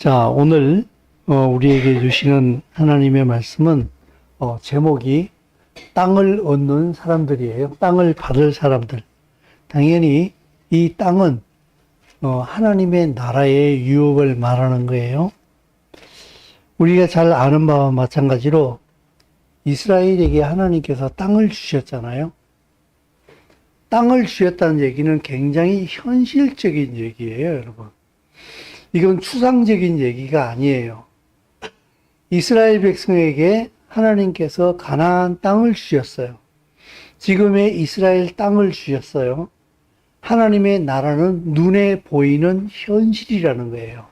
자, 오늘 우리에게 주시는 하나님의 말씀은 제목이 땅을 얻는 사람들이에요. 땅을 받을 사람들. 당연히 이 땅은 하나님의 나라의 유업을 말하는 거예요. 우리가 잘 아는 바와 마찬가지로 이스라엘에게 하나님께서 땅을 주셨잖아요. 땅을 주셨다는 얘기는 굉장히 현실적인 얘기예요, 여러분. 이건 추상적인 얘기가 아니에요. 이스라엘 백성에게 하나님께서 가나안 땅을 주셨어요. 지금의 이스라엘 땅을 주셨어요. 하나님의 나라는 눈에 보이는 현실이라는 거예요.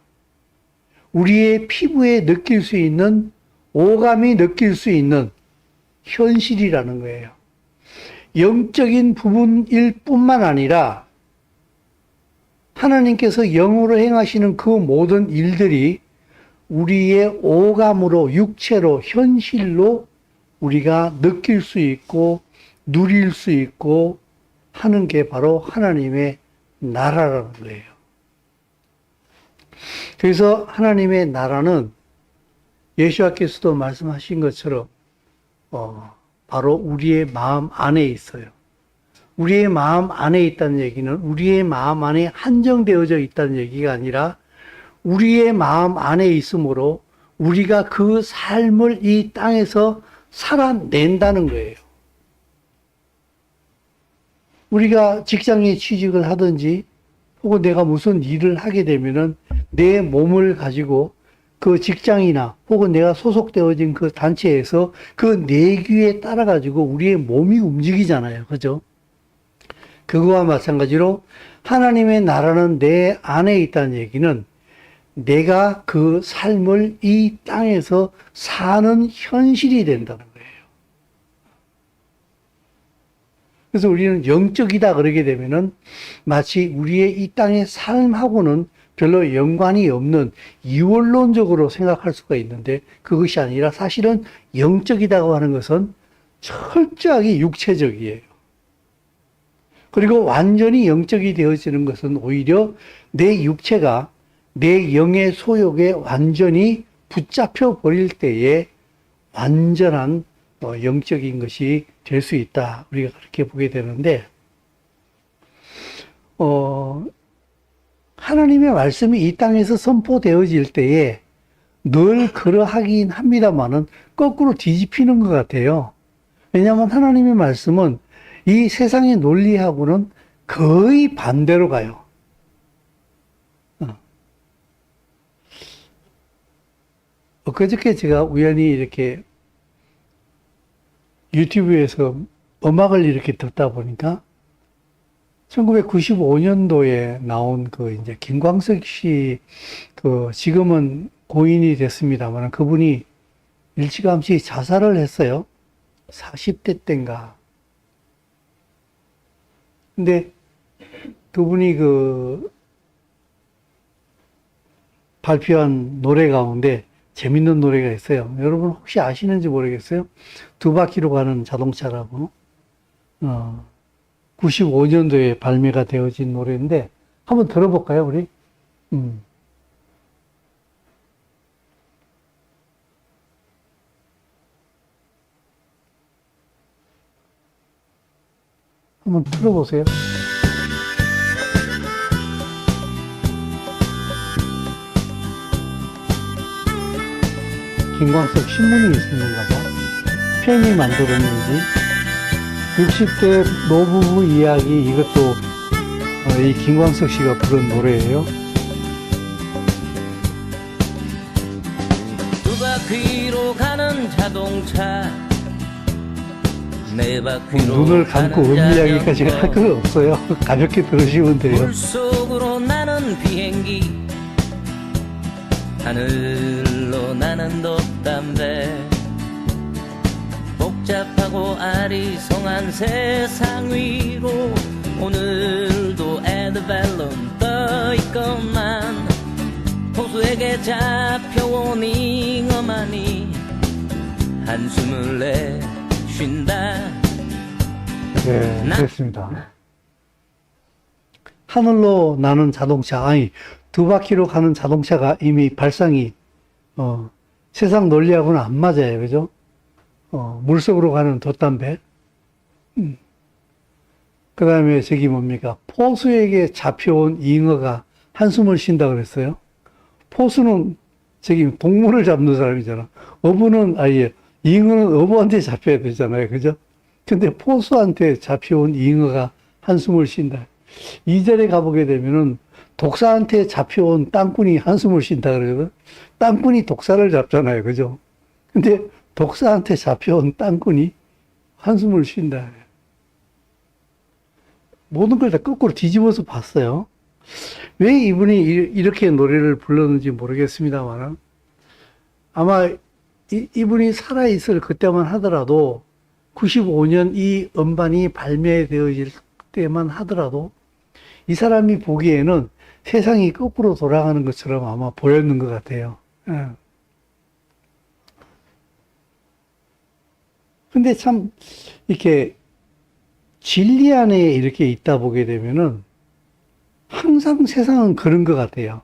우리의 피부에 느낄 수 있는, 오감이 느낄 수 있는 현실이라는 거예요. 영적인 부분일 뿐만 아니라 하나님께서 영으로 행하시는 그 모든 일들이 우리의 오감으로, 육체로, 현실로 우리가 느낄 수 있고 누릴 수 있고 하는 게 바로 하나님의 나라라는 거예요. 그래서 하나님의 나라는 예수님께서도 말씀하신 것처럼 바로 우리의 마음 안에 있어요. 우리의 마음 안에 있다는 얘기는 우리의 마음 안에 한정되어져 있다는 얘기가 아니라 우리의 마음 안에 있으므로 우리가 그 삶을 이 땅에서 살아낸다는 거예요. 우리가 직장에 취직을 하든지 혹은 내가 무슨 일을 하게 되면은 내 몸을 가지고 그 직장이나 혹은 내가 소속되어진 그 단체에서 그 내규에 따라 가지고 우리의 몸이 움직이잖아요. 그죠? 그거와 마찬가지로 하나님의 나라는 내 안에 있다는 얘기는 내가 그 삶을 이 땅에서 사는 현실이 된다는 거예요. 그래서 우리는 영적이다 그러게 되면은 마치 우리의 이 땅의 삶하고는 별로 연관이 없는 이원론적으로 생각할 수가 있는데 그것이 아니라 사실은 영적이다고 하는 것은 철저하게 육체적이에요. 그리고 완전히 영적이 되어지는 것은 오히려 내 육체가 내 영의 소욕에 완전히 붙잡혀 버릴 때에 완전한 영적인 것이 될 수 있다. 우리가 그렇게 보게 되는데, 하나님의 말씀이 이 땅에서 선포되어질 때에 늘 그러하긴 합니다만은 거꾸로 뒤집히는 것 같아요. 왜냐하면 하나님의 말씀은 이 세상의 논리하고는 거의 반대로 가요. 그저께 제가 우연히 이렇게 유튜브에서 음악을 이렇게 듣다 보니까 1995년도에 나온 그 이제 김광석 씨 지금은 고인이 됐습니다만 그분이 일찌감치 자살을 했어요. 40대 때인가. 근데 그분이 발표한 노래 가운데 재밌는 노래가 있어요. 여러분 혹시 아시는지 모르겠어요. 두 바퀴로 가는 자동차라고 95년도에 발매가 되어진 노래인데 한번 들어볼까요, 우리? 한번 들어보세요. 김광석 신문이 있었는가 봐. 팬이 만들었는지 60대 노부부 이야기 이것도 이 김광석 씨가 부른 노래예요. 두 바퀴로 가는 자동차 네 바퀴로 눈을 감고 이야기까지 할 거 없어요. 가볍게 들으시면 돼요. 물속으로 나는 비행기 하늘로 나는 돛담배 복잡하고 아리송한 세상 위로 오늘도 에드벨론 떠있건만 호수에게 잡혀온 잉어만이 한숨을 내쉰다. 네, 됐습니다. 하늘로 나는 자동차, 아니 두 바퀴로 가는 자동차가 이미 발상이, 세상 논리하고는 안 맞아요. 그죠? 물속으로 가는 돛담배. 그 다음에 저기 뭡니까? 포수에게 잡혀온 잉어가 한숨을 쉰다 그랬어요. 포수는 저기 동물을 잡는 사람이잖아. 잉어는 어부한테 잡혀야 되잖아요. 그죠? 근데 포수한테 잡혀온 잉어가 한숨을 쉰다. 2절에 가보게 되면은 독사한테 잡혀온 땅꾼이 한숨을 쉰다 그러거든. 땅꾼이 독사를 잡잖아요. 그죠? 근데 독사한테 잡혀온 땅꾼이 한숨을 쉰다. 모든 걸 다 거꾸로 뒤집어서 봤어요. 왜 이분이 이렇게 노래를 불렀는지 모르겠습니다만, 아마 이분이 살아있을 그때만 하더라도, 95년 이 음반이 발매되어질 때만 하더라도, 이 사람이 보기에는 세상이 거꾸로 돌아가는 것처럼 아마 보였는 것 같아요. 근데 참, 이렇게, 진리 안에 이렇게 있다 보게 되면은, 항상 세상은 그런 것 같아요.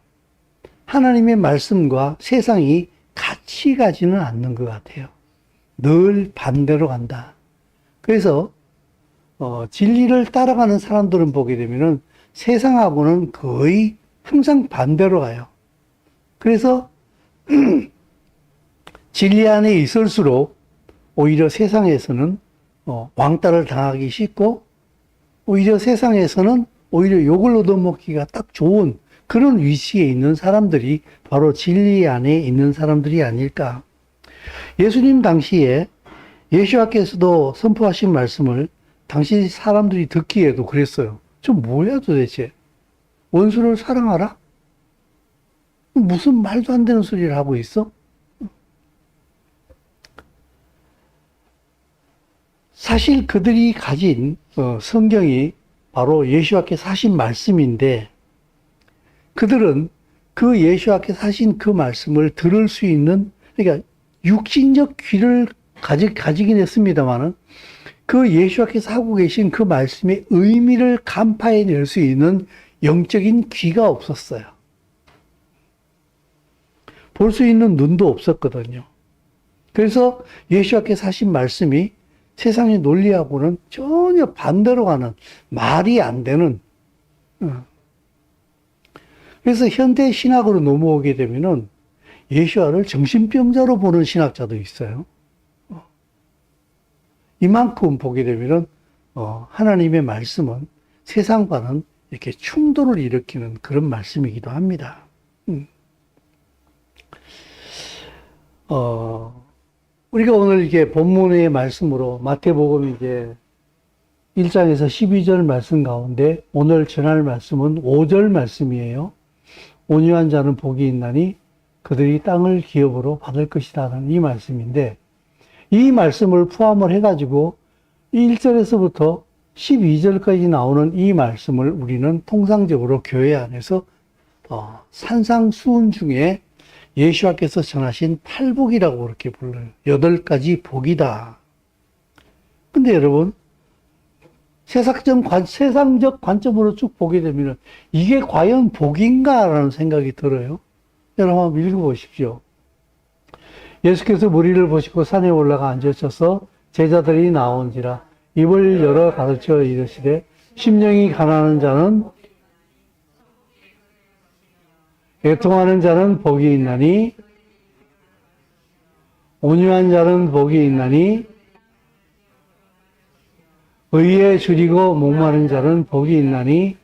하나님의 말씀과 세상이 같이 가지는 않는 것 같아요. 늘 반대로 간다. 그래서 진리를 따라가는 사람들은 보게 되면은 세상하고는 거의 항상 반대로 가요. 그래서 진리 안에 있을수록 오히려 세상에서는 왕따를 당하기 쉽고, 오히려 세상에서는 오히려 욕을 얻어먹기가 딱 좋은 그런 위치에 있는 사람들이 바로 진리 안에 있는 사람들이 아닐까. 예수님 당시에 예수와께서도 선포하신 말씀을 당시 사람들이 듣기에도 그랬어요. 저 뭐야 도대체? 원수를 사랑하라? 무슨 말도 안 되는 소리를 하고 있어? 사실 그들이 가진 성경이 바로 예수와께서 하신 말씀인데, 그들은 그 예수와께서 하신 그 말씀을 들을 수 있는, 그러니까 육신적 귀를 가지긴 했습니다만은 그 예수와께서 하고 계신 그 말씀의 의미를 간파해낼 수 있는 영적인 귀가 없었어요. 볼 수 있는 눈도 없었거든요. 그래서 예수와께서 하신 말씀이 세상의 논리하고는 전혀 반대로 가는, 말이 안 되는. 그래서 현대 신학으로 넘어오게 되면은 예수와를 정신병자로 보는 신학자도 있어요. 이만큼 보게 되면은 하나님의 말씀은 세상과는 이렇게 충돌을 일으키는 그런 말씀이기도 합니다. 우리가 오늘 이게 본문의 말씀으로 마태복음 이제 1장에서 12절 말씀 가운데 오늘 전할 말씀은 5절 말씀이에요. 온유한 자는 복이 있나니 그들이 땅을 기업으로 받을 것이다라는 이 말씀인데, 이 말씀을 포함을 해가지고 1절에서부터 12절까지 나오는 이 말씀을 우리는 통상적으로 교회 안에서 산상수훈 중에 예수와께서 전하신 8복이라고 그렇게 불러요. 8가지 복이다. 근데 여러분, 세상적 관점으로 쭉 보게 되면 이게 과연 복인가라는 생각이 들어요. 여러분 한번 읽어보십시오. 예수께서 무리를 보시고 산에 올라가 앉으셔서 제자들이 나온지라 입을 열어 가르쳐 이르시되, 심령이 가난한 자는, 애통하는 자는 복이 있나니, 온유한 자는 복이 있나니, 의에 줄이고 목마른 자는 복이 있나니,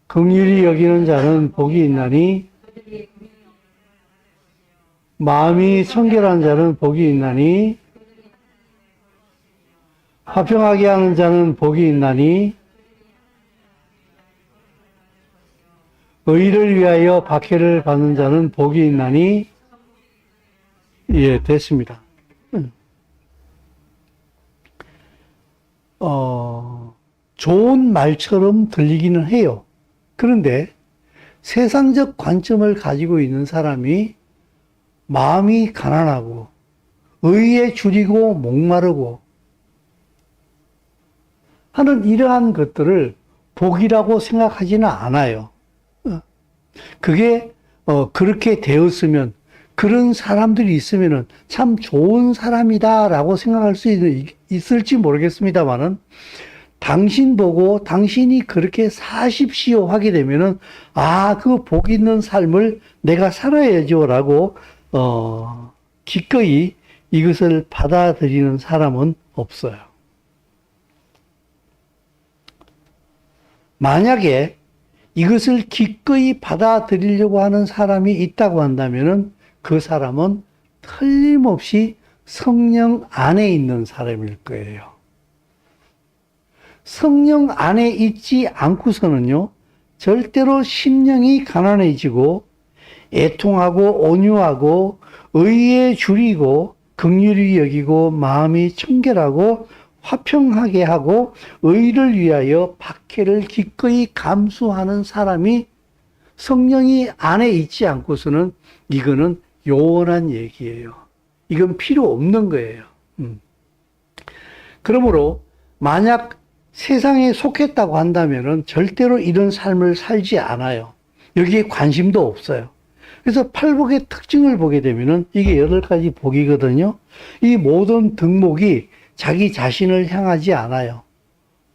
긍휼히 여기는 자는 복이 있나니, 마음이 청결한 자는 복이 있나니, 화평하게 하는 자는 복이 있나니, 의를 위하여 박해를 받는 자는 복이 있나니. 예, 됐습니다. 좋은 말처럼 들리기는 해요. 그런데 세상적 관점을 가지고 있는 사람이 마음이 가난하고 의에 줄이고 목마르고 하는 이러한 것들을 복이라고 생각하지는 않아요. 그게 그렇게 되었으면, 그런 사람들이 있으면은 참 좋은 사람이다라고 생각할 수 있을지 모르겠습니다만은, 당신 보고 당신이 그렇게 사십시오 하게 되면은, 아, 그 복 있는 삶을 내가 살아야죠라고 기꺼이 이것을 받아들이는 사람은 없어요. 만약에 이것을 기꺼이 받아들이려고 하는 사람이 있다고 한다면은 그 사람은 틀림없이 성령 안에 있는 사람일 거예요. 성령 안에 있지 않고서는요, 절대로 심령이 가난해지고 애통하고 온유하고 의에 줄이고 긍휼히 여기고 마음이 청결하고 화평하게 하고 의를 위하여 박해를 기꺼이 감수하는 사람이 성령이 안에 있지 않고서는 이거는 요원한 얘기예요. 이건 필요 없는 거예요. 그러므로 만약 세상에 속했다고 한다면은 절대로 이런 삶을 살지 않아요. 여기에 관심도 없어요. 그래서 팔복의 특징을 보게 되면은 이게 8가지 복이거든요. 이 모든 덕목이 자기 자신을 향하지 않아요.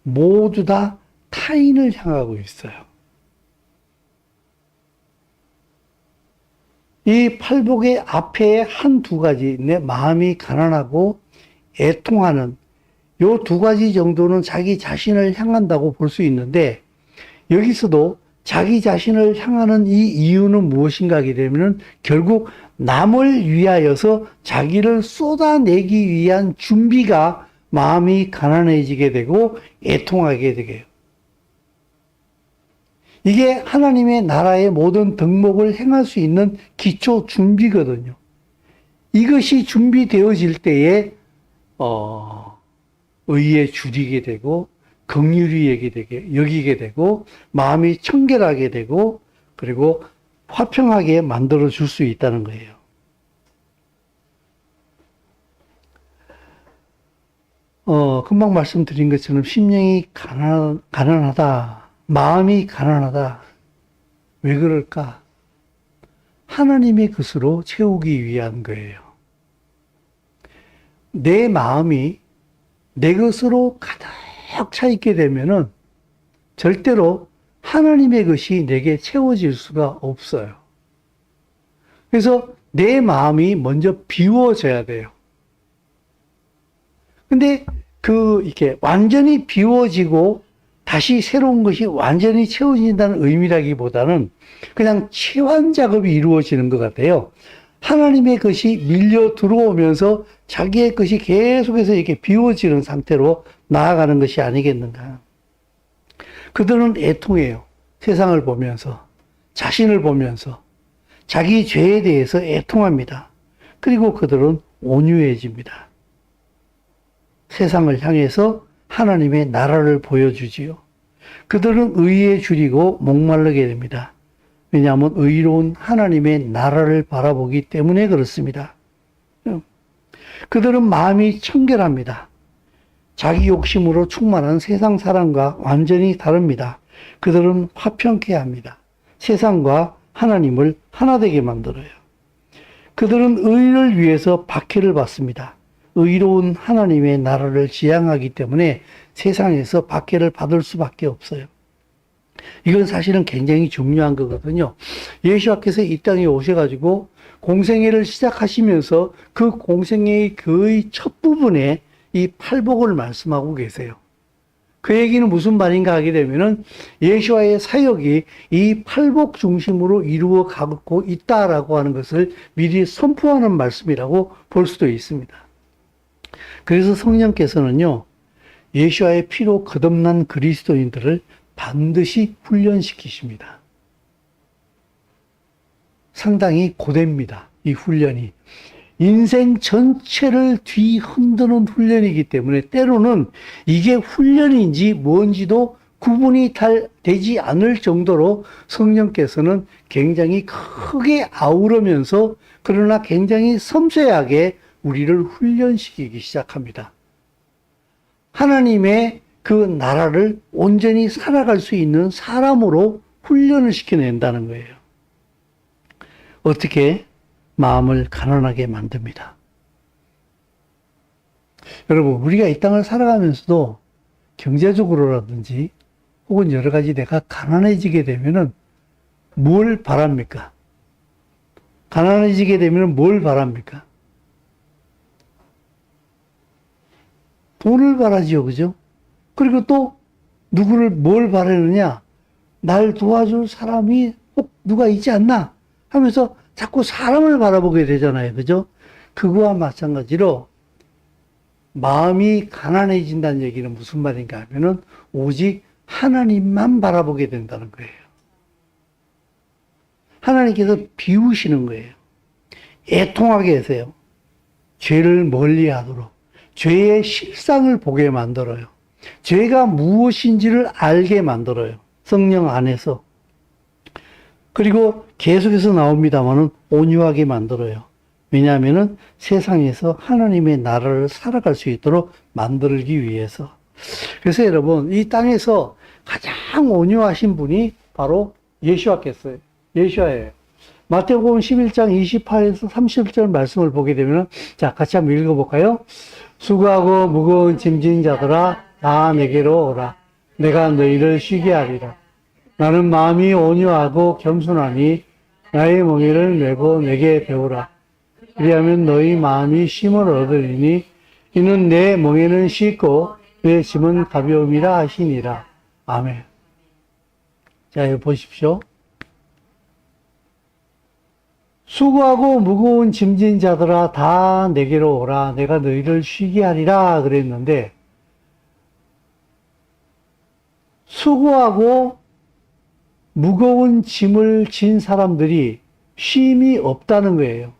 모두 다 타인을 향하고 있어요. 이 팔복의 앞에 한 두 가지, 내 마음이 가난하고 애통하는 요 2가지 정도는 자기 자신을 향한다고 볼 수 있는데, 여기서도 자기 자신을 향하는 이 이유는 무엇인가 하게 되면 결국 남을 위하여서 자기를 쏟아내기 위한 준비가 마음이 가난해지게 되고 애통하게 되게. 이게 하나님의 나라의 모든 덕목을 행할 수 있는 기초 준비거든요. 이것이 준비되어질 때에 의에 줄이게 되고 긍휼히 여기게 되고 마음이 청결하게 되고 그리고 화평하게 만들어 줄 수 있다는 거예요. 금방 말씀드린 것처럼 심령이 가난하다, 마음이 가난하다. 왜 그럴까? 하나님의 것으로 채우기 위한 거예요. 내 마음이 내 것으로 가득 차 있게 되면은 절대로 하나님의 것이 내게 채워질 수가 없어요. 그래서 내 마음이 먼저 비워져야 돼요. 근데 이렇게 완전히 비워지고 다시 새로운 것이 완전히 채워진다는 의미라기보다는 그냥 체환 작업이 이루어지는 것 같아요. 하나님의 것이 밀려 들어오면서 자기의 것이 계속해서 이렇게 비워지는 상태로 나아가는 것이 아니겠는가. 그들은 애통해요. 세상을 보면서, 자신을 보면서, 자기 죄에 대해서 애통합니다. 그리고 그들은 온유해집니다. 세상을 향해서 하나님의 나라를 보여주지요. 그들은 의에 줄이고 목마르게 됩니다. 왜냐하면 의로운 하나님의 나라를 바라보기 때문에 그렇습니다. 그들은 마음이 청결합니다. 자기 욕심으로 충만한 세상 사람과 완전히 다릅니다. 그들은 화평케 합니다. 세상과 하나님을 하나 되게 만들어요. 그들은 의를 위해서 박해를 받습니다. 의로운 하나님의 나라를 지향하기 때문에 세상에서 박해를 받을 수밖에 없어요. 이건 사실은 굉장히 중요한 거거든요. 예수님께서 이 땅에 오셔가지고 공생애를 시작하시면서 그 공생애의 거의 첫 부분에 이 팔복을 말씀하고 계세요. 그 얘기는 무슨 말인가 하게 되면은 예수와의 사역이 이 팔복 중심으로 이루어 가고 있다라고 하는 것을 미리 선포하는 말씀이라고 볼 수도 있습니다. 그래서 성령께서는요, 예수와의 피로 거듭난 그리스도인들을 반드시 훈련시키십니다. 상당히 고됩니다. 이 훈련이. 인생 전체를 뒤흔드는 훈련이기 때문에 때로는 이게 훈련인지 뭔지도 구분이 되지 않을 정도로 성령께서는 굉장히 크게 아우르면서 그러나 굉장히 섬세하게 우리를 훈련시키기 시작합니다. 하나님의 그 나라를 온전히 살아갈 수 있는 사람으로 훈련을 시켜낸다는 거예요. 어떻게 마음을 가난하게 만듭니다. 여러분, 우리가 이 땅을 살아가면서도 경제적으로라든지 혹은 여러 가지 내가 가난해지게 되면은 뭘 바랍니까? 가난해지게 되면 뭘 바랍니까? 돈을 바라지요, 그죠? 그리고 또 누구를 뭘 바라느냐? 날 도와줄 사람이 꼭 누가 있지 않나? 하면서 자꾸 사람을 바라보게 되잖아요, 그죠? 그거와 마찬가지로 마음이 가난해진다는 얘기는 무슨 말인가 하면은 오직 하나님만 바라보게 된다는 거예요. 하나님께서 비우시는 거예요. 애통하게 하세요. 죄를 멀리 하도록. 죄의 실상을 보게 만들어요. 죄가 무엇인지를 알게 만들어요. 성령 안에서. 그리고 계속해서 나옵니다만은 온유하게 만들어요. 왜냐하면은 세상에서 하나님의 나라를 살아갈 수 있도록 만들기 위해서. 그래서 여러분, 이 땅에서 가장 온유하신 분이 바로 예수와께서요. 예수와예요. 마태복음 11장 28에서 30절 말씀을 보게 되면, 자, 같이 한번 읽어볼까요? 수고하고 무거운 짐진 자들아, 다 내게로 오라. 내가 너희를 쉬게 하리라. 나는 마음이 온유하고 겸손하니 나의 멍에를 메고 내게 배우라. 그리하면 너희 마음이 쉼을 얻으리니 이는 내 멍에는 쉽고 내 짐은 가벼움이라 하시니라. 아멘. 자, 여기 보십시오. 수고하고 무거운 짐진 자들아 다 내게로 오라. 내가 너희를 쉬게 하리라 그랬는데, 수고하고 무거운 짐을 진 사람들이 쉼이 없다는 거예요.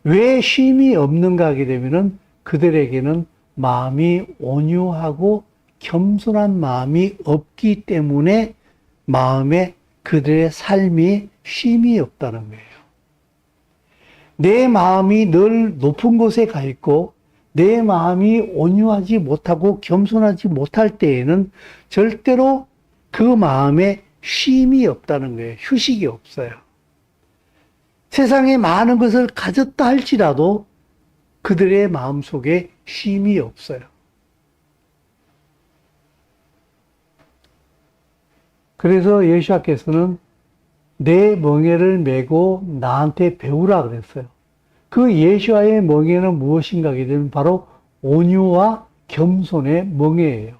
왜 쉼이 없는가 하게 되면은 그들에게는 마음이 온유하고 겸손한 마음이 없기 때문에 마음에 그들의 삶이 쉼이 없다는 거예요. 내 마음이 늘 높은 곳에 가 있고 내 마음이 온유하지 못하고 겸손하지 못할 때에는 절대로 그 마음에 쉼이 없다는 거예요. 휴식이 없어요. 세상에 많은 것을 가졌다 할지라도 그들의 마음속에 쉼이 없어요. 그래서 예수님께서는 내 멍에를 메고 나한테 배우라 그랬어요. 그 예수와의 멍에는 무엇인가 하게 되면 바로 온유와 겸손의 멍에예요.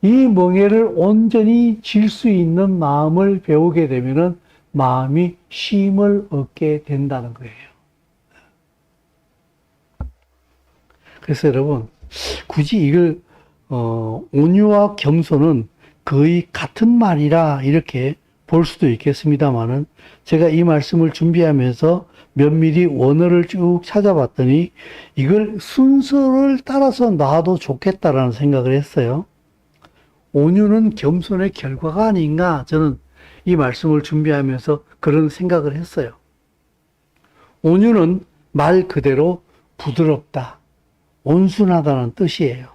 이 멍에를 온전히 질 수 있는 마음을 배우게 되면은 마음이 쉼을 얻게 된다는 거예요. 그래서 여러분, 굳이 이걸 온유와 겸손은 거의 같은 말이라 이렇게 볼 수도 있겠습니다만은, 제가 이 말씀을 준비하면서 면밀히 원어를 쭉 찾아봤더니 이걸 순서를 따라서 놔도 좋겠다라는 생각을 했어요. 온유는 겸손의 결과가 아닌가, 저는 이 말씀을 준비하면서 그런 생각을 했어요. 온유는 말 그대로 부드럽다, 온순하다는 뜻이에요.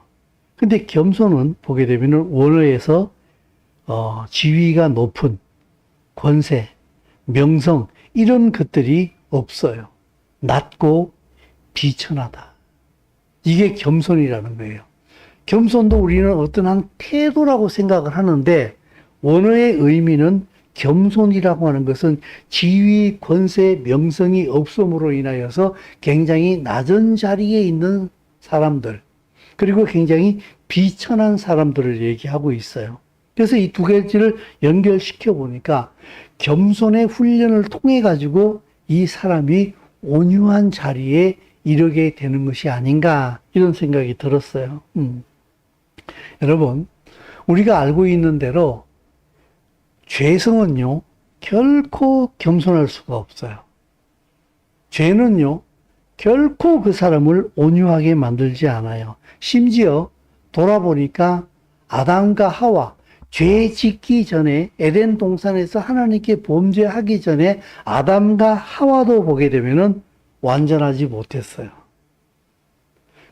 근데 겸손은 보게 되면 원어에서 지위가 높은 권세, 명성 이런 것들이 없어요. 낮고 비천하다. 이게 겸손이라는 거예요. 겸손도 우리는 어떤 한 태도라고 생각을 하는데, 원어의 의미는 겸손이라고 하는 것은 지위, 권세, 명성이 없음으로 인하여서 굉장히 낮은 자리에 있는 사람들, 그리고 굉장히 비천한 사람들을 얘기하고 있어요. 그래서 이 두 가지를 연결시켜 보니까 겸손의 훈련을 통해 가지고 이 사람이 온유한 자리에 이르게 되는 것이 아닌가, 이런 생각이 들었어요. 여러분, 우리가 알고 있는 대로 죄성은요, 결코 겸손할 수가 없어요. 죄는요, 결코 그 사람을 온유하게 만들지 않아요. 심지어 돌아보니까 아담과 하와, 죄 짓기 전에 에덴 동산에서 하나님께 범죄하기 전에 아담과 하와도 보게 되면은 완전하지 못했어요.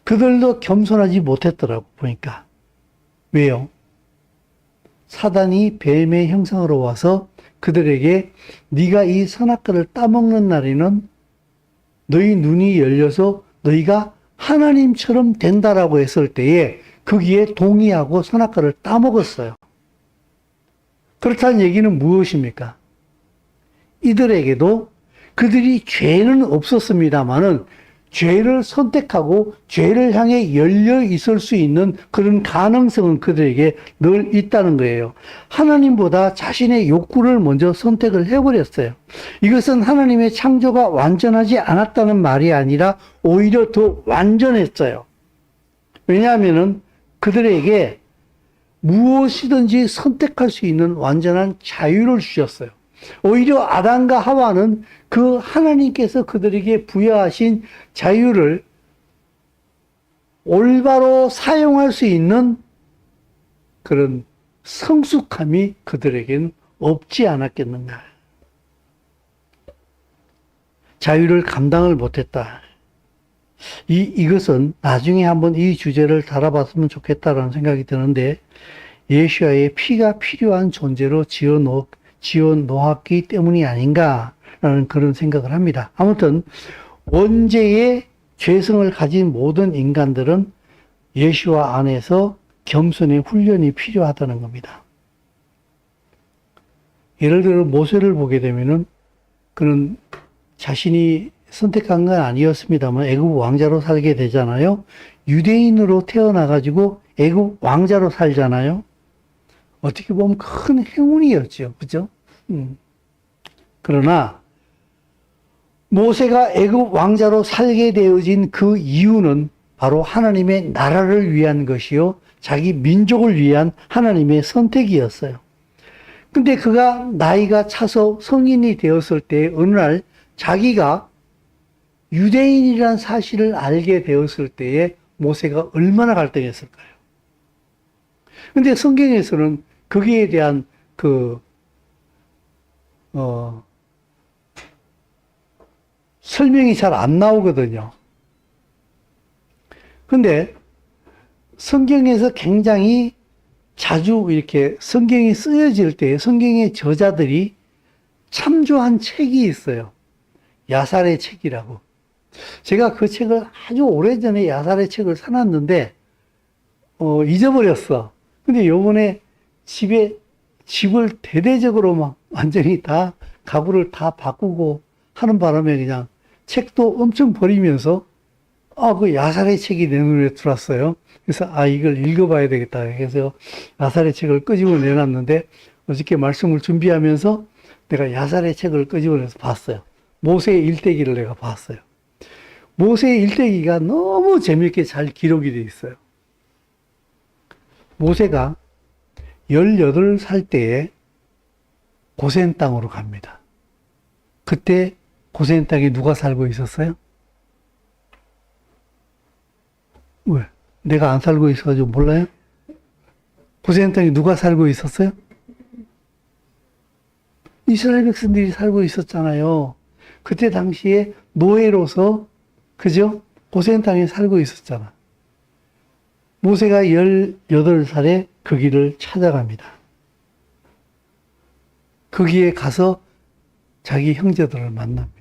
그들도 겸손하지 못했더라고 보니까. 왜요? 사단이 뱀의 형상으로 와서 그들에게 네가 이 선악과를 따먹는 날에는 너희 눈이 열려서 너희가 하나님처럼 된다라고 했을 때에 거기에 동의하고 선악과를 따먹었어요. 그렇다는 얘기는 무엇입니까? 이들에게도 그들이 죄는 없었습니다마는 죄를 선택하고 죄를 향해 열려 있을 수 있는 그런 가능성은 그들에게 늘 있다는 거예요. 하나님보다 자신의 욕구를 먼저 선택을 해버렸어요. 이것은 하나님의 창조가 완전하지 않았다는 말이 아니라 오히려 더 완전했어요. 왜냐하면은 그들에게 무엇이든지 선택할 수 있는 완전한 자유를 주셨어요. 오히려 아담과 하와는 그 하나님께서 그들에게 부여하신 자유를 올바로 사용할 수 있는 그런 성숙함이 그들에게는 없지 않았겠는가. 자유를 감당을 못했다. 이것은 나중에 한번 이 주제를 다뤄봤으면 좋겠다라는 생각이 드는데, 예수와의 피가 필요한 존재로 지어 놓았기 때문이 아닌가라는 그런 생각을 합니다. 아무튼 원죄의 죄성을 가진 모든 인간들은 예수와 안에서 겸손의 훈련이 필요하다는 겁니다. 예를 들어 모세를 보게 되면은 그는 자신이 선택한 건 아니었습니다만 애굽 왕자로 살게 되잖아요. 유대인으로 태어나가지고 애굽 왕자로 살잖아요. 어떻게 보면 큰 행운이었죠. 그죠? 그러나 모세가 애굽 왕자로 살게 되어진 그 이유는 바로 하나님의 나라를 위한 것이요, 자기 민족을 위한 하나님의 선택이었어요. 근데 그가 나이가 차서 성인이 되었을 때 어느 날 자기가 유대인이라는 사실을 알게 되었을 때에 모세가 얼마나 갈등했을까요? 근데 성경에서는 거기에 대한 설명이 잘 안 나오거든요. 근데 성경에서 굉장히 자주 이렇게 성경이 쓰여질 때 성경의 저자들이 참조한 책이 있어요. 야살의 책이라고. 제가 그 책을 아주 오래전에 야살의 책을 사놨는데 잊어버렸어. 근데 요번에 집을 대대적으로 막 완전히 다 가구를 다 바꾸고 하는 바람에 그냥 책도 엄청 버리면서 그 야살의 책이 내 눈에 들어왔어요. 그래서 이걸 읽어봐야 되겠다 해서 야살의 책을 끄집어 내놨는데, 어저께 말씀을 준비하면서 내가 야살의 책을 끄집어내서 봤어요. 모세의 일대기를 내가 봤어요. 모세의 일대기가 너무 재미있게 잘 기록이 되어 있어요. 모세가 18살 때에 고센 땅으로 갑니다. 그때 고센 땅에 누가 살고 있었어요? 왜? 내가 안 살고 있어가지고 몰라요? 고센 땅에 누가 살고 있었어요? 이스라엘 백성들이 살고 있었잖아요. 그때 당시에 노예로서, 그죠? 고센 땅에 살고 있었잖아. 모세가 18살에 그 길을 찾아갑니다. 거기에 가서 자기 형제들을 만납니다.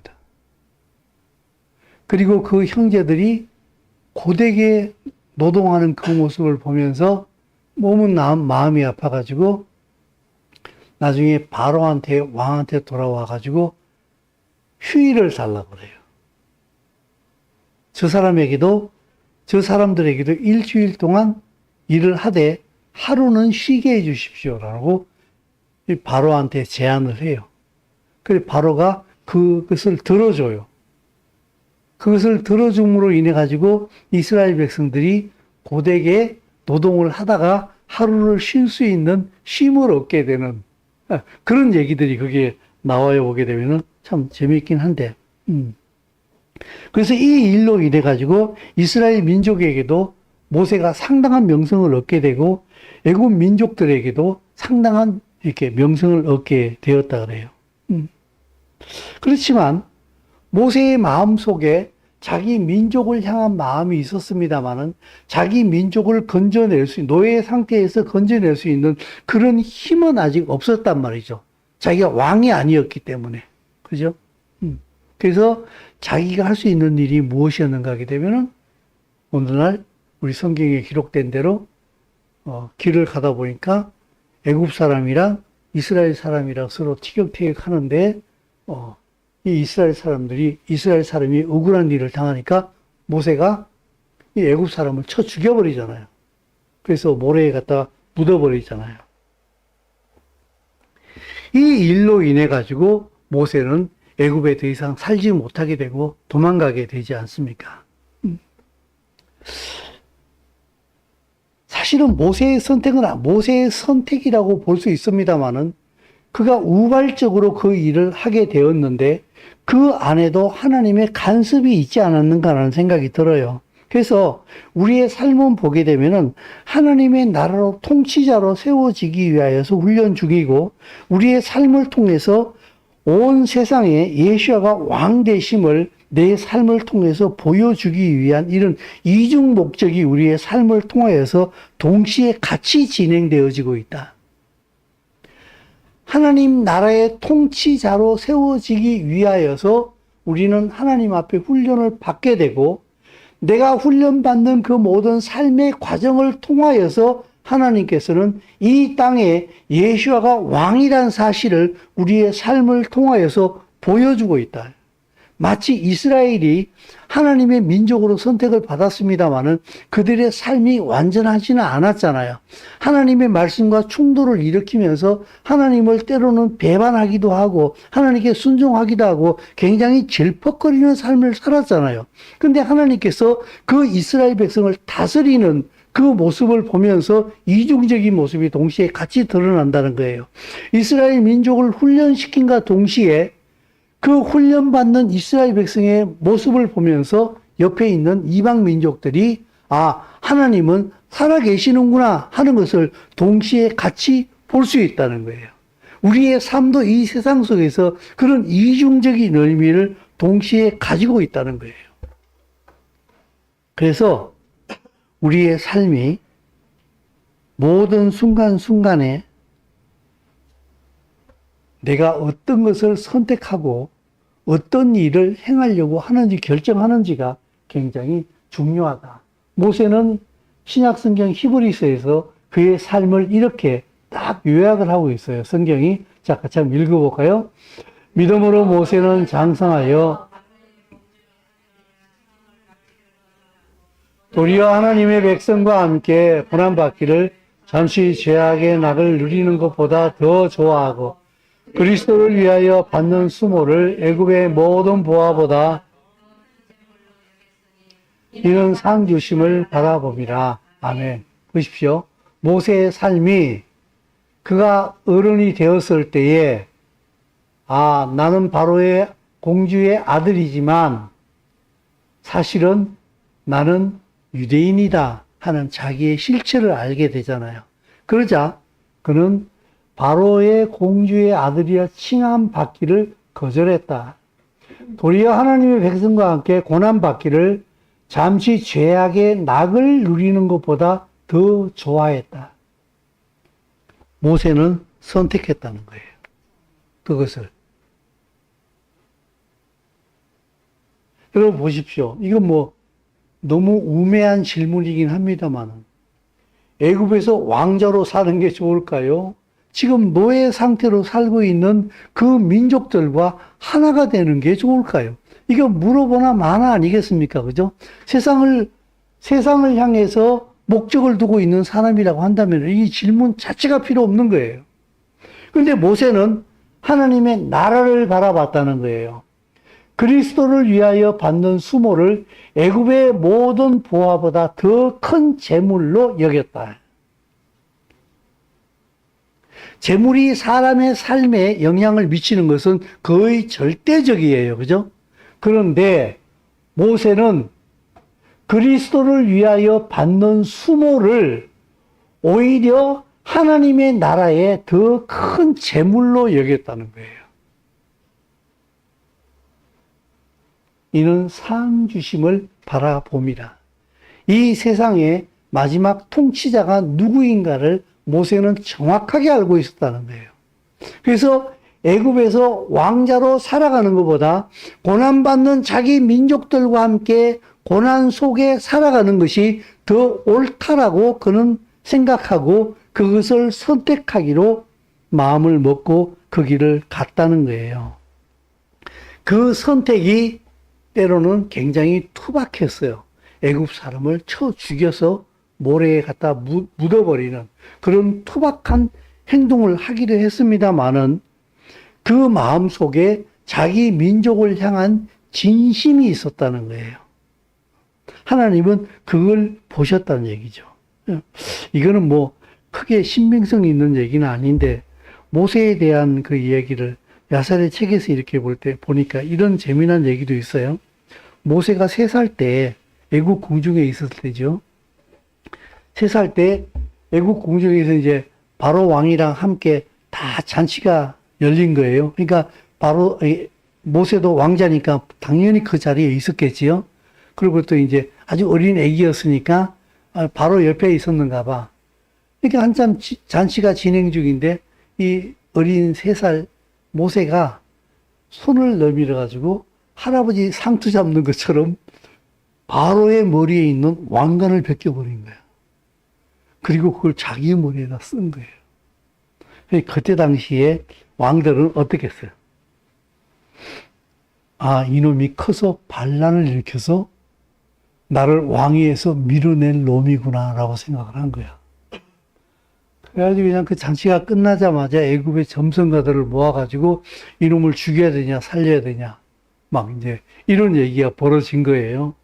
그리고 그 형제들이 고되게 노동하는 그 모습을 보면서 몸은 마음이 아파가지고 나중에 바로한테, 왕한테 돌아와가지고 휴일을 달라고 그래요. 저 사람들에게도 일주일 동안 일을 하되 하루는 쉬게 해 주십시오라고 바로한테 제안을 해요. 그래서 바로가 그것을 들어줘요. 그것을 들어줌으로 인해 가지고 이스라엘 백성들이 고되게 노동을 하다가 하루를 쉴 수 있는 쉼을 얻게 되는 그런 얘기들이 거기에 나와요. 보게 되면은 참 재미있긴 한데. 그래서 이 일로 인해 가지고 이스라엘 민족에게도 모세가 상당한 명성을 얻게 되고 애굽 민족들에게도 상당한 이렇게 명성을 얻게 되었다 그래요. 그렇지만 모세의 마음 속에 자기 민족을 향한 마음이 있었습니다만은 자기 민족을 건져낼 수, 노예 상태에서 건져낼 수 있는 그런 힘은 아직 없었단 말이죠. 자기가 왕이 아니었기 때문에. 그죠? 그래서 자기가 할 수 있는 일이 무엇이었는가 하게 되면은 오늘날 우리 성경에 기록된 대로 길을 가다 보니까 애굽 사람이랑 이스라엘 사람이랑 서로 티격태격 하는데 이 이스라엘 사람이 억울한 일을 당하니까 모세가 이 애굽 사람을 쳐 죽여버리잖아요. 그래서 모래에 갖다가 묻어버리잖아요. 이 일로 인해 가지고 모세는 애굽에 더 이상 살지 못하게 되고 도망가게 되지 않습니까? 사실은 모세의 선택은 모세의 선택이라고 볼 수 있습니다만은 그가 우발적으로 그 일을 하게 되었는데 그 안에도 하나님의 간섭이 있지 않았는가라는 생각이 들어요. 그래서 우리의 삶은 보게 되면은 하나님의 나라로 통치자로 세워지기 위하여서 훈련 중이고 우리의 삶을 통해서 온 세상에 예수야가 왕 되심을 내 삶을 통해서 보여주기 위한 이런 이중 목적이 우리의 삶을 통하여서 동시에 같이 진행되어지고 있다. 하나님 나라의 통치자로 세워지기 위하여서 우리는 하나님 앞에 훈련을 받게 되고 내가 훈련받는 그 모든 삶의 과정을 통하여서 하나님께서는 이 땅에 예수야가 왕이란 사실을 우리의 삶을 통하여서 보여주고 있다. 마치 이스라엘이 하나님의 민족으로 선택을 받았습니다마는 그들의 삶이 완전하지는 않았잖아요. 하나님의 말씀과 충돌을 일으키면서 하나님을 때로는 배반하기도 하고 하나님께 순종하기도 하고 굉장히 질퍽거리는 삶을 살았잖아요. 근데 하나님께서 그 이스라엘 백성을 다스리는 그 모습을 보면서 이중적인 모습이 동시에 같이 드러난다는 거예요. 이스라엘 민족을 훈련시킨과 동시에 그 훈련받는 이스라엘 백성의 모습을 보면서 옆에 있는 이방 민족들이 하나님은 살아계시는구나 하는 것을 동시에 같이 볼 수 있다는 거예요. 우리의 삶도 이 세상 속에서 그런 이중적인 의미를 동시에 가지고 있다는 거예요. 그래서 우리의 삶이 모든 순간순간에 내가 어떤 것을 선택하고 어떤 일을 행하려고 하는지 결정하는지가 굉장히 중요하다. 모세는 신약성경 히브리서에서 그의 삶을 이렇게 딱 요약을 하고 있어요. 성경이. 자, 같이 한번 읽어볼까요? 믿음으로 모세는 장성하여 도리어 하나님의 백성과 함께 고난받기를 잠시 죄악의 낙을 누리는 것보다 더 좋아하고 그리스도를 위하여 받는 수모를 애굽의 모든 보화보다 이런 상 주심을 바라봅니다. 아멘. 보십시오. 모세의 삶이 그가 어른이 되었을 때에 나는 바로의 공주의 아들이지만 사실은 나는 유대인이다 하는 자기의 실체를 알게 되잖아요. 그러자 그는 바로의 공주의 아들이라 칭함받기를 거절했다. 도리어 하나님의 백성과 함께 고난받기를 잠시 죄악의 낙을 누리는 것보다 더 좋아했다. 모세는 선택했다는 거예요. 그것을. 여러분 보십시오. 이건 너무 우매한 질문이긴 합니다만 애굽에서 왕자로 사는 게 좋을까요? 지금 노예 상태로 살고 있는 그 민족들과 하나가 되는 게 좋을까요? 이거 물어보나 마나 아니겠습니까? 그죠? 세상을 향해서 목적을 두고 있는 사람이라고 한다면 이 질문 자체가 필요 없는 거예요. 그런데 모세는 하나님의 나라를 바라봤다는 거예요. 그리스도를 위하여 받는 수모를 애굽의 모든 보화보다 더 큰 재물로 여겼다. 재물이 사람의 삶에 영향을 미치는 것은 거의 절대적이에요. 그죠? 그런데 모세는 그리스도를 위하여 받는 수모를 오히려 하나님의 나라에 더 큰 재물로 여겼다는 거예요. 이는 상 주심을 바라봅니다. 이 세상의 마지막 통치자가 누구인가를 모세는 정확하게 알고 있었다는 거예요. 그래서 애굽에서 왕자로 살아가는 것보다 고난받는 자기 민족들과 함께 고난 속에 살아가는 것이 더 옳다라고 그는 생각하고 그것을 선택하기로 마음을 먹고 그 길을 갔다는 거예요. 그 선택이 때로는 굉장히 투박했어요. 애굽 사람을 쳐 죽여서 모래에 갖다 묻어버리는 그런 투박한 행동을 하기도 했습니다마는 그 마음 속에 자기 민족을 향한 진심이 있었다는 거예요. 하나님은 그걸 보셨다는 얘기죠. 이거는 뭐 크게 신빙성이 있는 얘기는 아닌데 모세에 대한 그 이야기를 야살의 책에서 이렇게 볼 때 보니까 이런 재미난 얘기도 있어요. 모세가 3살 때 애국 궁중에 있었을 때죠. 3살 때 애국 궁중에서 이제 바로 왕이랑 함께 다 잔치가 열린 거예요. 그러니까 바로 모세도 왕자니까 당연히 그 자리에 있었겠지요. 그리고 또 이제 아주 어린 애기였으니까 바로 옆에 있었는가 봐. 그러니까 한참 잔치가 진행 중인데 이 어린 3살 모세가 손을 내밀어 가지고 할아버지 상투 잡는 것처럼 바로의 머리에 있는 왕관을 벗겨버린 거야. 그리고 그걸 자기 머리에다 쓴 거예요. 그때 당시에 왕들은 어떻게 했어요? 아, 이놈이 커서 반란을 일으켜서 나를 왕위에서 밀어낼 놈이구나 라고 생각을 한 거야. 그래가지고 그냥 그 잔치가 끝나자마자 애굽의 점성가들을 모아가지고 이놈을 죽여야 되냐 살려야 되냐 막 이제 이런 얘기가 벌어진 거예요.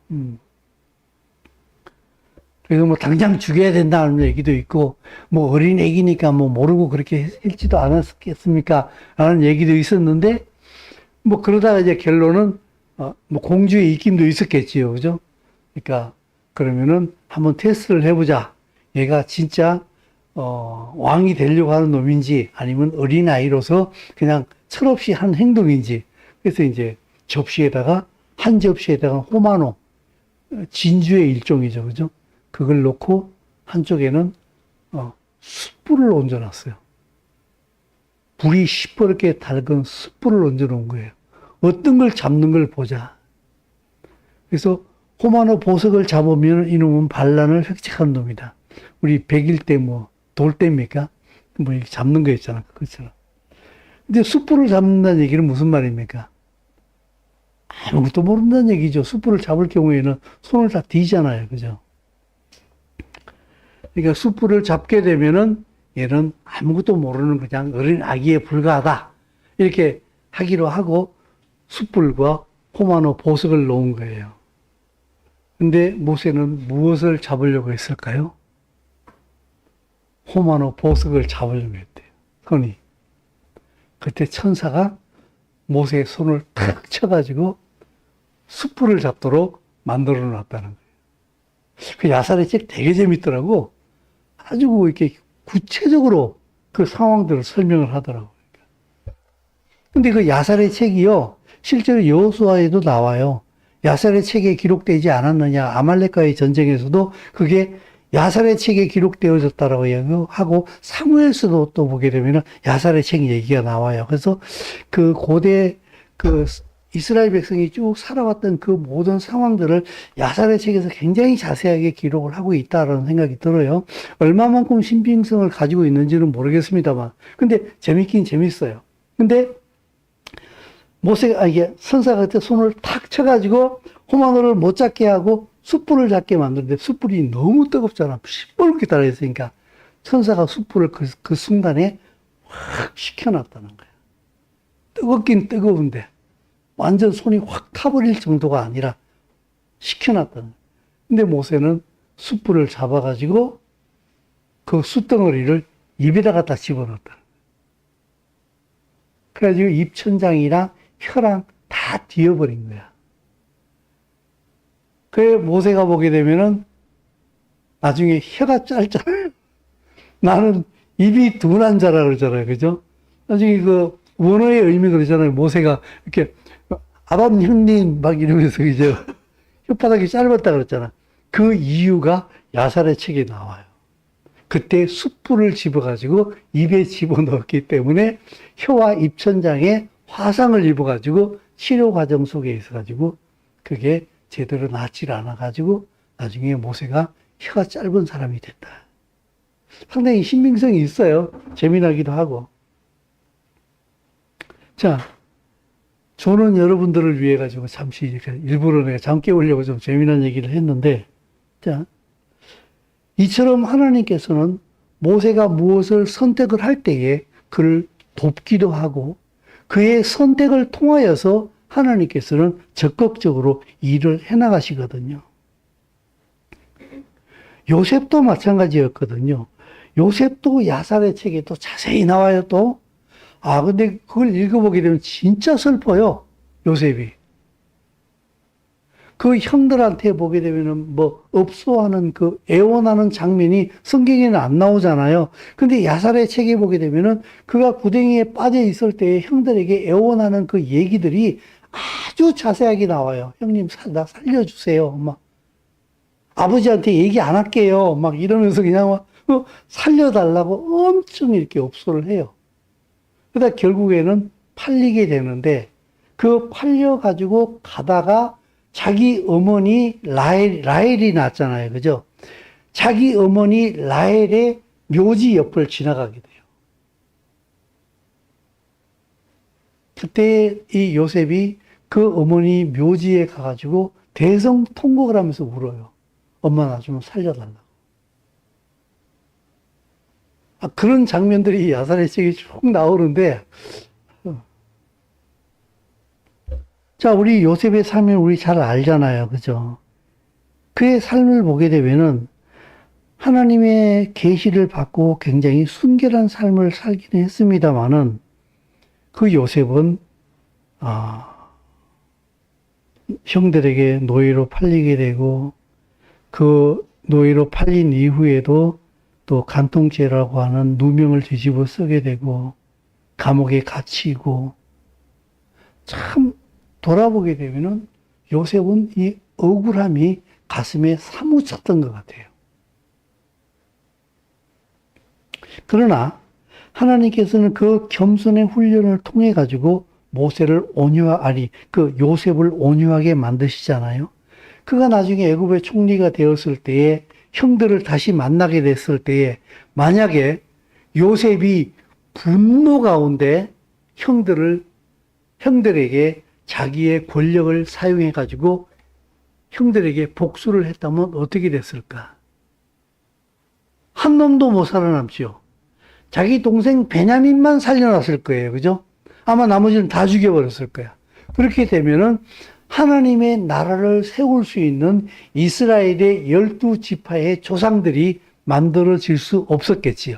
그래서 뭐 당장 죽여야 된다는 얘기도 있고 뭐 어린 애기니까 뭐 모르고 그렇게 했지도 않았겠습니까? 라는 얘기도 있었는데 뭐 그러다가 이제 결론은 뭐 공주의 입김도 있었겠지요. 그죠? 그러니까 그러면은 한번 테스트를 해보자. 얘가 진짜 왕이 되려고 하는 놈인지 아니면 어린아이로서 그냥 철없이 한 행동인지. 그래서 이제 한 접시에다가 호마노, 진주의 일종이죠. 그죠? 그걸 놓고 한쪽에는 숯불을 얹어놨어요. 불이 시퍼렇게 달군 숯불을 얹어놓은 거예요. 어떤 걸 잡는 걸 보자. 그래서 호마노 보석을 잡으면 이놈은 반란을 획책하는 놈이다. 우리 100일 때 뭐 돌대입니까? 뭐 이렇게 잡는 거 있잖아. 그것처럼. 근데 숯불을 잡는다는 얘기는 무슨 말입니까? 아무것도 모른다는 얘기죠. 숯불을 잡을 경우에는 손을 다 뒤잖아요. 그죠? 그러니까 숯불을 잡게 되면은 얘는 아무것도 모르는 그냥 어린 아기에 불과하다. 이렇게 하기로 하고 숯불과 호마노 보석을 놓은 거예요. 근데 모세는 무엇을 잡으려고 했을까요? 호마노 보석을 잡으려고 했대요. 손이. 그때 천사가 모세의 손을 탁 쳐가지고 숯불을 잡도록 만들어 놨다는 거예요. 그 야살의 책 되게 재밌더라고. 아주 이렇게 구체적으로 그 상황들을 설명을 하더라고요. 근데 그 야살의 책이요, 실제로 여호수아에도 나와요. 야살의 책에 기록되지 않았느냐. 아말렉과의 전쟁에서도 그게 야살의 책에 기록되어졌다라고 얘기하고 사무엘서도 또 보게 되면 야살의 책 얘기가 나와요. 그래서 그 고대 그 이스라엘 백성이 쭉 살아왔던 그 모든 상황들을 야살의 책에서 굉장히 자세하게 기록을 하고 있다라는 생각이 들어요. 얼마만큼 신빙성을 가지고 있는지는 모르겠습니다만. 근데 재밌긴 재밌어요. 근데 모세가, 이게 선사가 그때 손을 탁 쳐가지고 호마노를 못 잡게 하고 숯불을 잡게 만드는데 숯불이 너무 뜨겁잖아. 시뻘겋게 달아있으니까 천사가 숯불을 그 순간에 확 식혀놨다는 거야. 뜨겁긴 뜨거운데 완전 손이 확 타버릴 정도가 아니라 식혀놨다는 거야. 근데 모세는 숯불을 잡아가지고 그 숯덩어리를 입에다 갖다 집어넣었다는 거야. 그래가지고 입천장이랑 혀랑 다 뒤어버린 거야. 그래 모세가 보게 되면은 나중에 혀가 짧잖아요. 나는 입이 둔한 자라 그러잖아요. 그죠? 나중에 그 원어의 의미 그러잖아요. 모세가 이렇게 아밤 형님 막 이러면서 그죠? 혓바닥이 짧았다 그랬잖아. 그 이유가 야살의 책에 나와요. 그때 숯불을 집어가지고 입에 집어넣었기 때문에 혀와 입천장에 화상을 입어가지고 치료 과정 속에 있어가지고 그게 제대로 낫질 않아가지고 나중에 모세가 혀가 짧은 사람이 됐다. 상당히 신빙성이 있어요. 재미나기도 하고. 자, 저는 여러분들을 위해 가지고 잠시 이렇게 일부러 내가 잠 깨우려고 좀 재미난 얘기를 했는데, 자, 이처럼 하나님께서는 모세가 무엇을 선택을 할 때에 그를 돕기도 하고 그의 선택을 통하여서 하나님께서는 적극적으로 일을 해나가시거든요. 요셉도 마찬가지였거든요. 요셉도 야살의 책에 또 자세히 나와요, 또. 근데 그걸 읽어보게 되면 진짜 슬퍼요, 요셉이. 그 형들한테 보게 되면은 업소하는 그 애원하는 장면이 성경에는 안 나오잖아요. 근데 야살의 책에 보게 되면은 그가 구덩이에 빠져 있을 때 형들에게 애원하는 그 얘기들이 아주 자세하게 나와요. 형님, 나 살려주세요. 막. 아버지한테 얘기 안 할게요. 막 이러면서 그냥 막 살려달라고 엄청 이렇게 업소를 해요. 그러다 결국에는 팔리게 되는데 그 팔려가지고 가다가 자기 어머니 라헬이 낳았잖아요. 그죠? 자기 어머니 라헬의 묘지 옆을 지나가게 돼요. 그때 이 요셉이 그 어머니 묘지에 가가지고 대성통곡을 하면서 울어요. 엄마 나 좀 살려달라고. 그런 장면들이 야살의 책에 쭉 나오는데, 자, 우리 요셉의 삶을 우리 잘 알잖아요. 그죠? 그의 삶을 보게 되면은 하나님의 계시를 받고 굉장히 순결한 삶을 살기는 했습니다만은 그 요셉은, 형들에게 노예로 팔리게 되고 그 노예로 팔린 이후에도 또 간통죄라고 하는 누명을 뒤집어 쓰게 되고 감옥에 갇히고 참 돌아보게 되면은 요셉은 이 억울함이 가슴에 사무쳤던 것 같아요. 그러나 하나님께서는 그 겸손의 훈련을 통해 가지고 모세를 요셉을 온유하게 만드시잖아요. 그가 나중에 애굽의 총리가 되었을 때에 형들을 다시 만나게 됐을 때에 만약에 요셉이 분노 가운데 형들에게 자기의 권력을 사용해 가지고 형들에게 복수를 했다면 어떻게 됐을까? 한 놈도 못 살아남지요. 자기 동생 베냐민만 살려놨을 거예요. 그죠? 아마 나머지는 다 죽여버렸을 거야. 그렇게 되면은 하나님의 나라를 세울 수 있는 이스라엘의 12지파의 조상들이 만들어질 수 없었겠지요.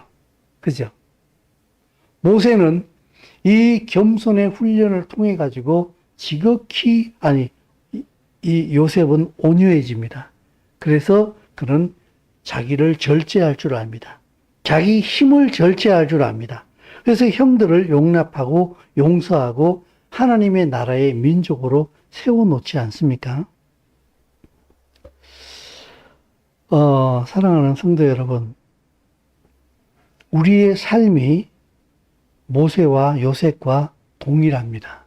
그죠? 모세는 이 겸손의 훈련을 통해 가지고 지극히, 이 요셉은 온유해집니다. 그래서 그는 자기를 절제할 줄 압니다. 자기 힘을 절제할 줄 압니다. 그래서 형들을 용납하고 용서하고 하나님의 나라의 민족으로 세워놓지 않습니까? 사랑하는 성도 여러분, 우리의 삶이 모세와 요셉과 동일합니다.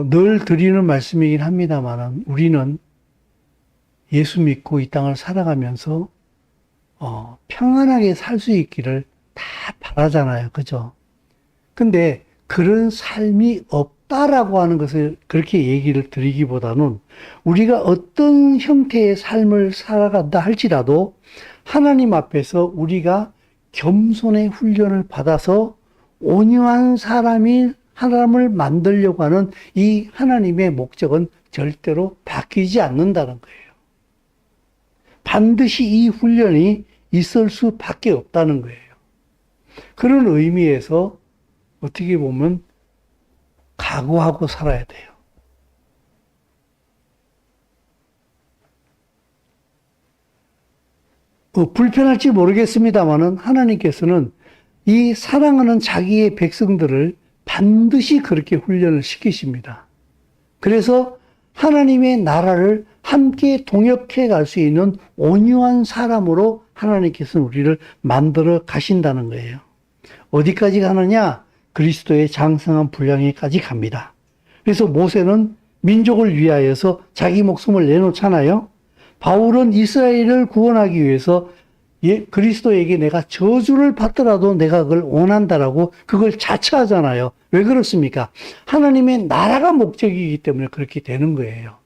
늘 드리는 말씀이긴 합니다만 우리는 예수 믿고 이 땅을 살아가면서 평안하게 살 수 있기를 다 바라잖아요. 그죠? 근데 그런 삶이 없다라고 하는 것을 그렇게 얘기를 드리기보다는 우리가 어떤 형태의 삶을 살아간다 할지라도 하나님 앞에서 우리가 겸손의 훈련을 받아서 온유한 사람을 만들려고 하는 이 하나님의 목적은 절대로 바뀌지 않는다는 거예요. 반드시 이 훈련이 있을 수밖에 없다는 거예요. 그런 의미에서 어떻게 보면 각오하고 살아야 돼요. 불편할지 모르겠습니다만은 하나님께서는 이 사랑하는 자기의 백성들을 반드시 그렇게 훈련을 시키십니다. 그래서 하나님의 나라를 함께 동역해 갈 수 있는 온유한 사람으로 하나님께서는 우리를 만들어 가신다는 거예요. 어디까지 가느냐? 그리스도의 장성한 분량에까지 갑니다. 그래서 모세는 민족을 위하여서 자기 목숨을 내놓잖아요. 바울은 이스라엘을 구원하기 위해서 그리스도에게 내가 저주를 받더라도 내가 그걸 원한다라고 그걸 자처하잖아요. 왜 그렇습니까? 하나님의 나라가 목적이기 때문에 그렇게 되는 거예요.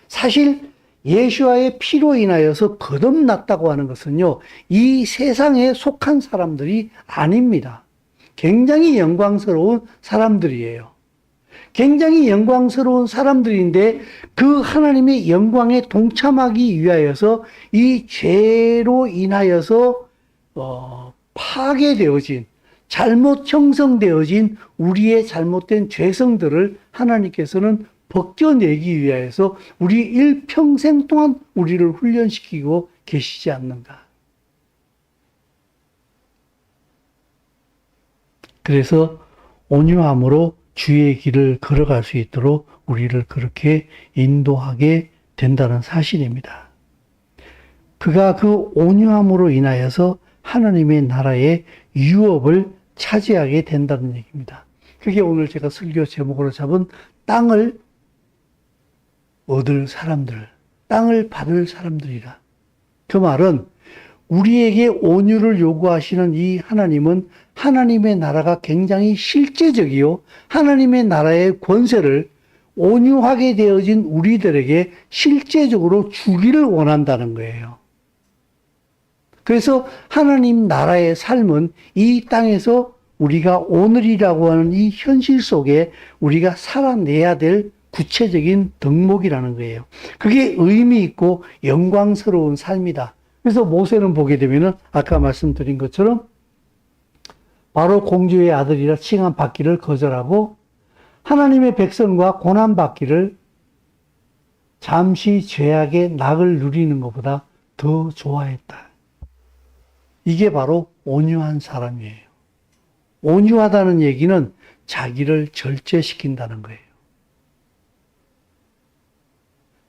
사실 예수와의 피로 인하여서 거듭났다고 하는 것은요, 이 세상에 속한 사람들이 아닙니다. 굉장히 영광스러운 사람들이에요. 굉장히 영광스러운 사람들인데 그 하나님의 영광에 동참하기 위하여서 이 죄로 인하여서 파괴되어진, 잘못 형성되어진 우리의 잘못된 죄성들을 하나님께서는 벗겨내기 위하여서 우리 일평생 동안 우리를 훈련시키고 계시지 않는가. 그래서 온유함으로 주의 길을 걸어갈 수 있도록 우리를 그렇게 인도하게 된다는 사실입니다. 그가 그 온유함으로 인하여서 하나님의 나라의 유업을 차지하게 된다는 얘기입니다. 그게 오늘 제가 설교 제목으로 잡은 땅을 얻을 사람들, 땅을 받을 사람들이라. 그 말은 우리에게 온유를 요구하시는 이 하나님은 하나님의 나라가 굉장히 실제적이요, 하나님의 나라의 권세를 온유하게 되어진 우리들에게 실제적으로 주기를 원한다는 거예요. 그래서 하나님 나라의 삶은 이 땅에서 우리가 오늘이라고 하는 이 현실 속에 우리가 살아내야 될 구체적인 덕목이라는 거예요. 그게 의미 있고 영광스러운 삶이다. 그래서 모세는 보게 되면은 아까 말씀드린 것처럼 바로 공주의 아들이라 칭함받기를 거절하고 하나님의 백성과 고난받기를 잠시 죄악의 낙을 누리는 것보다 더 좋아했다. 이게 바로 온유한 사람이에요. 온유하다는 얘기는 자기를 절제시킨다는 거예요.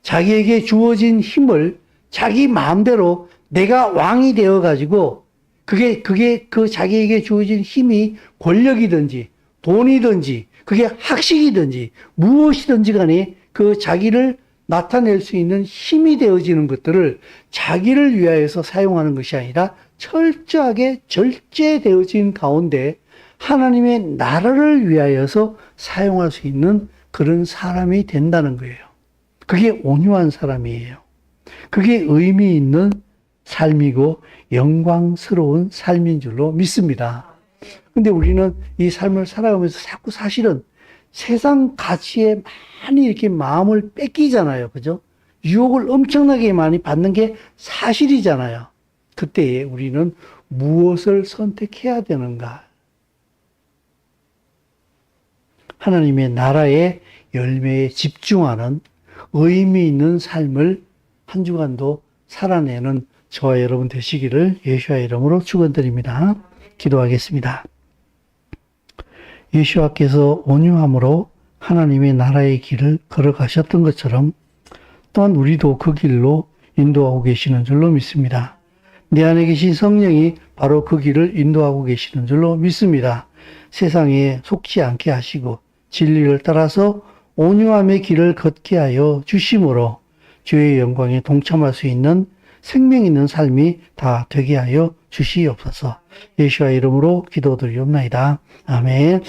자기에게 주어진 힘을 자기 마음대로 내가 왕이 되어가지고 그게 그 자기에게 주어진 힘이 권력이든지 돈이든지 그게 학식이든지 무엇이든지 간에 그 자기를 나타낼 수 있는 힘이 되어지는 것들을 자기를 위하여서 사용하는 것이 아니라 철저하게 절제되어진 가운데 하나님의 나라를 위하여서 사용할 수 있는 그런 사람이 된다는 거예요. 그게 온유한 사람이에요. 그게 의미 있는 삶이고 영광스러운 삶인 줄로 믿습니다. 근데 우리는 이 삶을 살아가면서 자꾸 사실은 세상 가치에 많이 이렇게 마음을 뺏기잖아요. 그죠? 유혹을 엄청나게 많이 받는 게 사실이잖아요. 그때에 우리는 무엇을 선택해야 되는가? 하나님의 나라의 열매에 집중하는 의미 있는 삶을 한 주간도 살아내는 저와 여러분 되시기를 예수와 이름으로 축원드립니다. 기도하겠습니다. 예수와께서 온유함으로 하나님의 나라의 길을 걸어가셨던 것처럼 또한 우리도 그 길로 인도하고 계시는 줄로 믿습니다. 내 안에 계신 성령이 바로 그 길을 인도하고 계시는 줄로 믿습니다. 세상에 속지 않게 하시고 진리를 따라서 온유함의 길을 걷게 하여 주심으로 주의 영광에 동참할 수 있는 생명 있는 삶이 다 되게 하여 주시옵소서. 예수와 이름으로 기도드리옵나이다. 아멘.